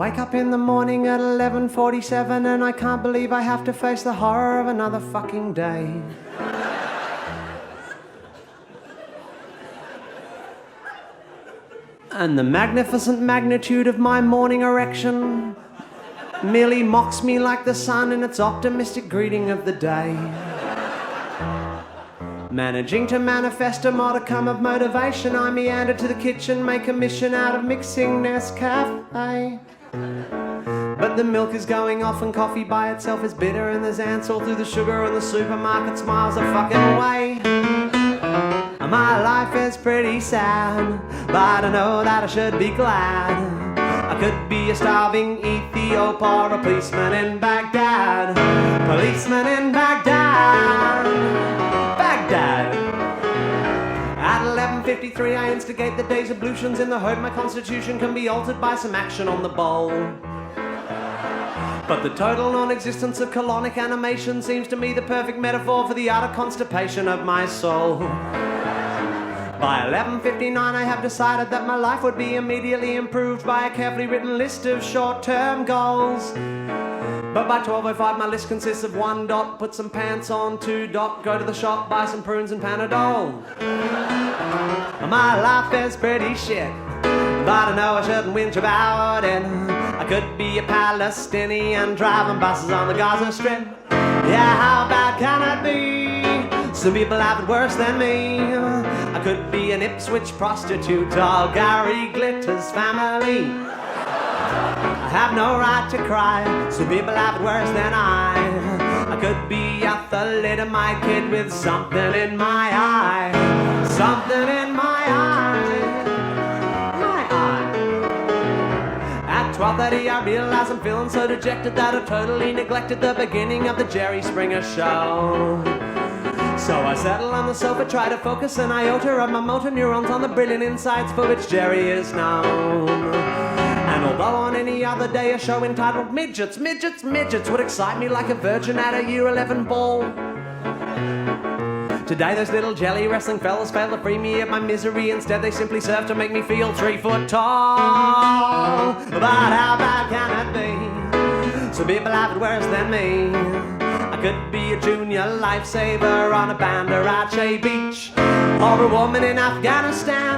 wake up in the morning at 11:47 and I can't believe I have to face the horror of another fucking day. And the magnificent magnitude of my morning erection merely mocks me like the sun in its optimistic greeting of the day. Managing to manifest a modicum of motivation, I meander to the kitchen, make a mission out of mixing Nescafe. But the milk is going off and coffee by itself is bitter, and there's ants all through the sugar and the supermarket's miles a fucking away. My life is pretty sad, but I know that I should be glad. I could be a starving Ethiop or a policeman in Baghdad. Policeman in Baghdad. Baghdad. At 11:53 I instigate the day's ablutions in the hope my constitution can be altered by some action on the bowl. But the total non-existence of colonic animation seems to me the perfect metaphor for the utter constipation of my soul. By 11:59 I have decided that my life would be immediately improved by a carefully written list of short-term goals. But by 12:05 my list consists of 1 dot, put some pants on, 2 dot, go to the shop, buy some prunes and Panadol. My life is pretty shit, but I know I shouldn't whinge about it. I could be a Palestinian driving buses on the Gaza Strip. Yeah, how bad can it be? Some people have it worse than me. I could be an Ipswich prostitute or Gary Glitter's family. I have no right to cry. Some people have it worse than I could be at the lid of my kid with something in my eye. Something in my eye. My eye. At 12:30 I realize I'm feeling so dejected that I've totally neglected the beginning of the Jerry Springer show. So I settle on the sofa, try to focus an iota of my motor neurons on the brilliant insights for which Jerry is known. And although on any other day a show entitled Midgets, Midgets, Midgets would excite me like a virgin at a year 11 ball, today those little jelly wrestling fellas fail to free me of my misery. Instead they simply serve to make me feel 3 foot tall. But how bad can it be? Some people have it worse than me. I could be a junior lifesaver on a Bandarache beach, or a woman in Afghanistan,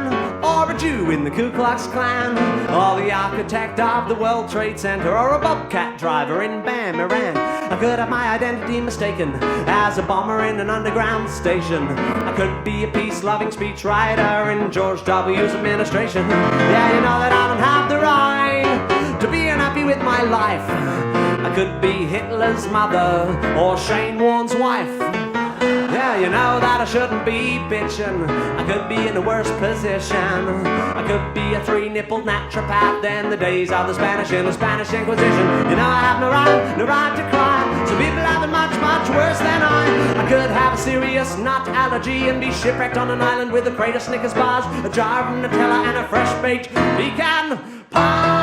or a Jew in the Ku Klux Klan, or the architect of the World Trade Center, or a bobcat driver in Bam, Iran. I could have my identity mistaken as a bomber in an underground station. I could be a peace-loving speechwriter in George W.'s administration. Yeah, you know that I don't have the right to be unhappy with my life. I could be Hitler's mother or Shane Warne's wife. Yeah, you know that I shouldn't be bitching. I could be in a worse position. I could be a 3-nippled naturopath in the days of the Spanish Inquisition. You know I have no right to cry. Some people have it much, much worse than I could have a serious nut allergy and be shipwrecked on an island with a crate of Snickers bars, a jar of Nutella and a fresh baked pecan pie.